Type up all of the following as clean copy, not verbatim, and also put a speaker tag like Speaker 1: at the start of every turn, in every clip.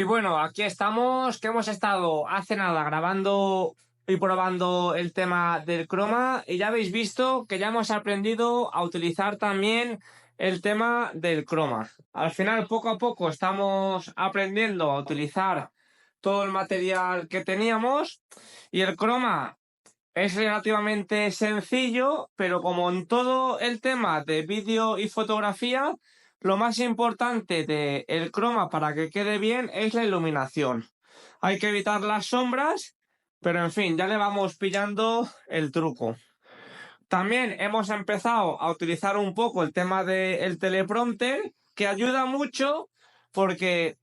Speaker 1: Y bueno, aquí estamos, que hemos estado hace nada grabando y probando el tema del croma y ya habéis visto que ya hemos aprendido a utilizar también el tema del croma. Al final, poco a poco estamos aprendiendo a utilizar todo el material que teníamos y el croma es relativamente sencillo, pero como en todo el tema de vídeo y fotografía, lo más importante del croma para que quede bien es la iluminación. Hay que evitar las sombras, pero en fin, ya le vamos pillando el truco. También hemos empezado a utilizar un poco el tema del teleprompter, que ayuda mucho porque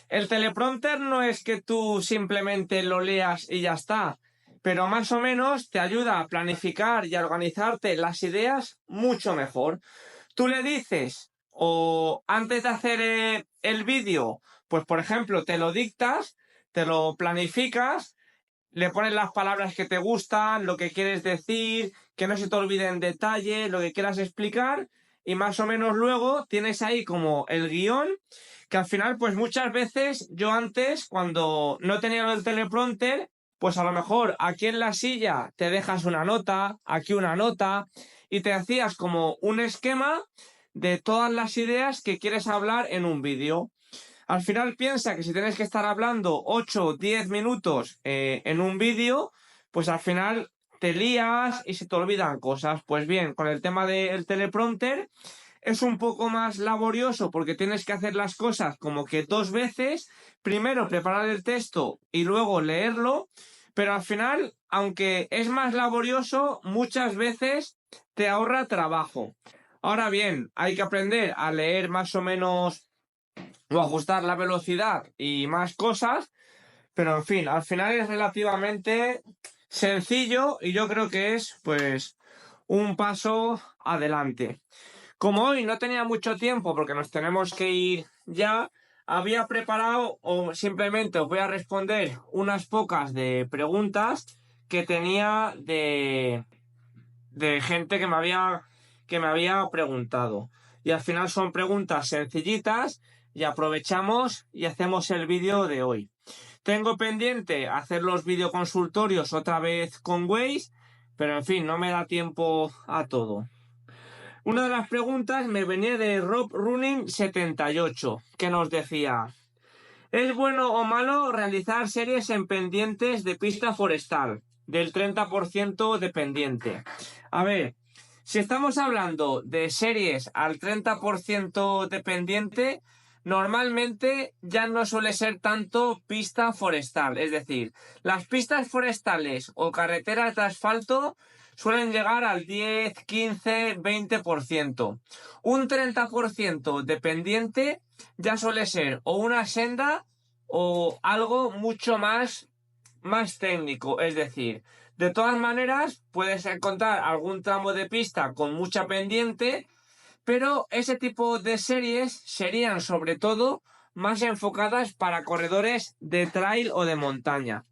Speaker 1: el teleprompter no es que tú simplemente lo leas y ya está, pero más o menos te ayuda a planificar y a organizarte las ideas mucho mejor. Tú le dices, o antes de hacer el vídeo, pues por ejemplo, te lo dictas, te lo planificas, le pones las palabras que te gustan, lo que quieres decir, que no se te olvide en detalle, lo que quieras explicar, y más o menos luego tienes ahí como el guión, que al final, pues muchas veces yo antes, cuando no tenía el teleprompter, pues a lo mejor aquí en la silla te dejas una nota, aquí una nota, y te hacías como un esquema de todas las ideas que quieres hablar en un vídeo. Al final piensa que si tienes que estar hablando 8 o 10 minutos en un vídeo, pues al final te lías y se te olvidan cosas. Pues bien, con el tema del teleprompter es un poco más laborioso porque tienes que hacer las cosas como que dos veces, primero preparar el texto y luego leerlo, pero al final, aunque es más laborioso, muchas veces te ahorra trabajo. Ahora bien, hay que aprender a leer más o menos o ajustar la velocidad y más cosas, pero en fin, al final es relativamente sencillo y yo creo que es pues un paso adelante. Como hoy no tenía mucho tiempo porque nos tenemos que ir ya, había preparado o simplemente os voy a responder unas pocas de preguntas que tenía de gente que me había preguntado. Y al final son preguntas sencillitas y aprovechamos y hacemos el vídeo de hoy. Tengo pendiente hacer los videoconsultorios otra vez con Waze, pero en fin, no me da tiempo a todo. Una de las preguntas me venía de Rob Running 78, que nos decía: ¿es bueno o malo realizar series en pendientes de pista forestal, del 30% de pendiente? A ver, si estamos hablando de series al 30% de pendiente, normalmente ya no suele ser tanto pista forestal. Es decir, las pistas forestales o carreteras de asfalto suelen llegar al 10, 15, 20%. Un 30% de pendiente ya suele ser o una senda o algo mucho más técnico. Es decir, de todas maneras puedes encontrar algún tramo de pista con mucha pendiente, pero ese tipo de series serían sobre todo más enfocadas para corredores de trail o de montaña.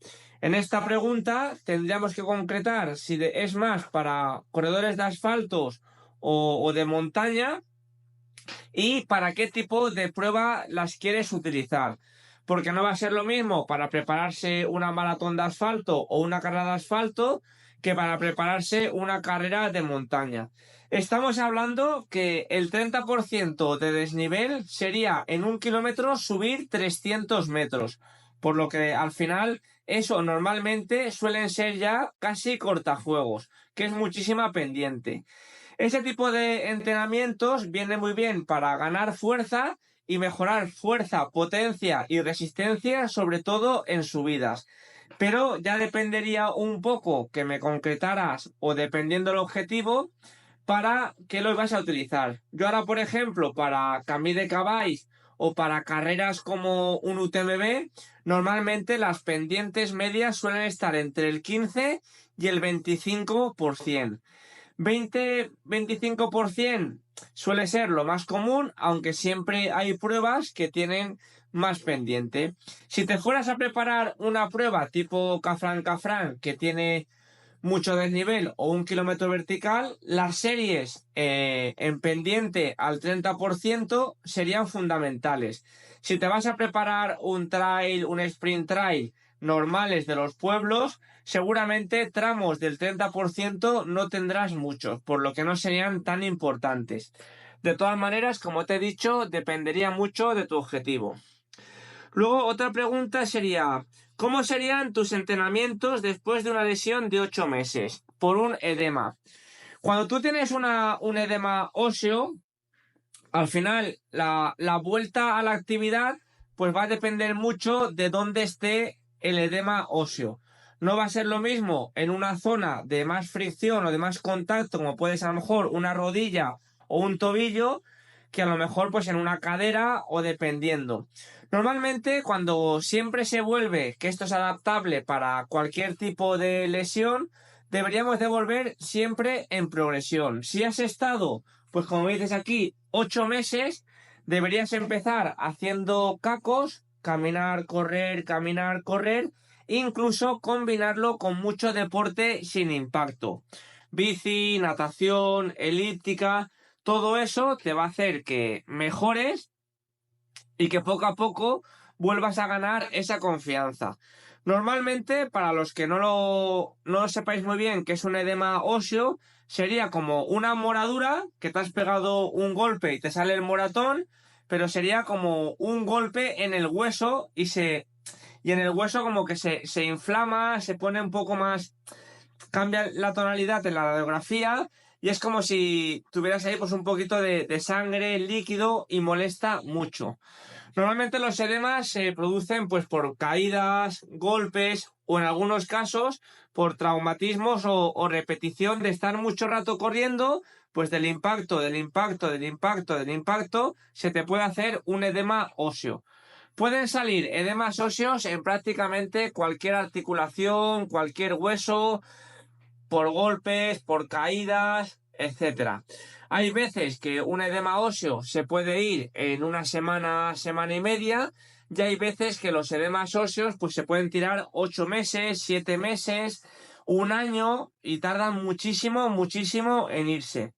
Speaker 1: En esta pregunta tendríamos que concretar si es más para corredores de asfaltos o de montaña, y para qué tipo de prueba las quieres utilizar. Porque no va a ser lo mismo para prepararse una maratón de asfalto o una carrera de asfalto que para prepararse una carrera de montaña. Estamos hablando que el 30% de desnivel sería en un kilómetro subir 300 metros. Por lo que al final eso normalmente suelen ser ya casi cortafuegos, que es muchísima pendiente. Ese tipo de entrenamientos viene muy bien para ganar fuerza y mejorar fuerza, potencia y resistencia, sobre todo en subidas. Pero ya dependería un poco que me concretaras o dependiendo del objetivo para qué lo vas a utilizar. Yo ahora, por ejemplo, para Camí de Caballos o para carreras como un UTMB, normalmente las pendientes medias suelen estar entre el 15 y el 25%. 20-25% suele ser lo más común, aunque siempre hay pruebas que tienen más pendiente. Si te fueras a preparar una prueba tipo Cafrán Cafrán, que tiene mucho desnivel o 1 kilómetro vertical, las series en pendiente al 30% serían fundamentales. Si te vas a preparar un trail, un sprint trail normales de los pueblos, seguramente tramos del 30% no tendrás muchos, por lo que no serían tan importantes. De todas maneras, como te he dicho, dependería mucho de tu objetivo. Luego, otra pregunta sería, ¿cómo serían tus entrenamientos después de una lesión de 8 meses por un edema? Cuando tú tienes un edema óseo, al final la vuelta a la actividad pues va a depender mucho de dónde esté el edema óseo. No va a ser lo mismo en una zona de más fricción o de más contacto, como puede ser a lo mejor una rodilla o un tobillo, que a lo mejor pues en una cadera o dependiendo. Normalmente cuando siempre se vuelve, que esto es adaptable para cualquier tipo de lesión, deberíamos de volver siempre en progresión. Si has estado, pues como dices aquí, 8 meses, deberías empezar haciendo cacos, caminar, correr, incluso combinarlo con mucho deporte sin impacto. Bici, natación, elíptica, todo eso te va a hacer que mejores y que poco a poco vuelvas a ganar esa confianza. Normalmente, para los que no lo sepáis muy bien qué es un edema óseo, sería como una moradura que te has pegado un golpe y te sale el moratón, pero sería como un golpe en el hueso y en el hueso como que se inflama, se pone un poco más, cambia la tonalidad en la radiografía y es como si tuvieras ahí pues un poquito de sangre, líquido y molesta mucho. Normalmente los edemas se producen pues por caídas, golpes o en algunos casos por traumatismos o repetición de estar mucho rato corriendo, pues del impacto se te puede hacer un edema óseo. Pueden salir edemas óseos en prácticamente cualquier articulación, cualquier hueso, por golpes, por caídas, etcétera. Hay veces que un edema óseo se puede ir en una semana, semana y media, y hay veces que los edemas óseos pues se pueden tirar 8 meses, 7 meses, un año y tardan muchísimo, muchísimo en irse.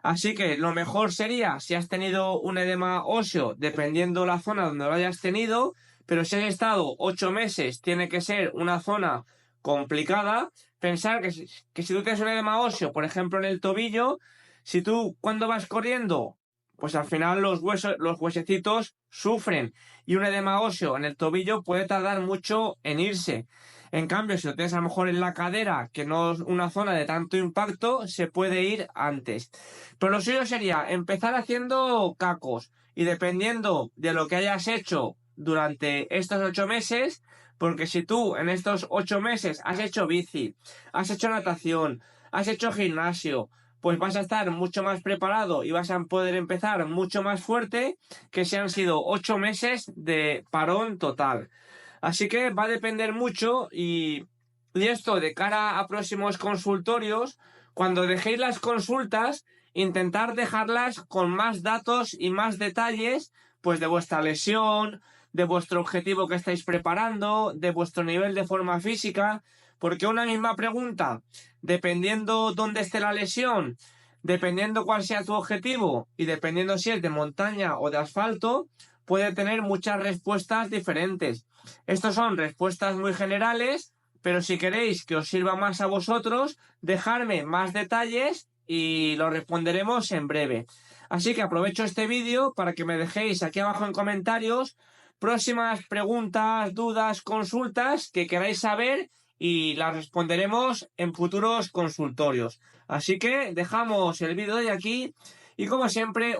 Speaker 1: Así que lo mejor sería si has tenido un edema óseo, dependiendo la zona donde lo hayas tenido, pero si has estado 8 meses, tiene que ser una zona complicada. Pensar que si tú tienes un edema óseo, por ejemplo en el tobillo, si tú cuando vas corriendo, pues al final los huesos, los huesecitos sufren y un edema óseo en el tobillo puede tardar mucho en irse. En cambio, si lo tienes a lo mejor en la cadera, que no es una zona de tanto impacto, se puede ir antes. Pero lo suyo sería empezar haciendo cacos y dependiendo de lo que hayas hecho durante estos 8 meses, porque si tú en estos 8 meses has hecho bici, has hecho natación, has hecho gimnasio, pues vas a estar mucho más preparado y vas a poder empezar mucho más fuerte que si han sido 8 meses de parón total. Así que va a depender mucho y esto de cara a próximos consultorios, cuando dejéis las consultas, intentar dejarlas con más datos y más detalles, pues de vuestra lesión, de vuestro objetivo que estáis preparando, de vuestro nivel de forma física, porque una misma pregunta, dependiendo dónde esté la lesión, dependiendo cuál sea tu objetivo y dependiendo si es de montaña o de asfalto, puede tener muchas respuestas diferentes. Estas son respuestas muy generales, pero si queréis que os sirva más a vosotros, dejadme más detalles y lo responderemos en breve. Así que aprovecho este vídeo para que me dejéis aquí abajo en comentarios próximas preguntas, dudas, consultas que queráis saber y las responderemos en futuros consultorios. Así que dejamos el vídeo de aquí y como siempre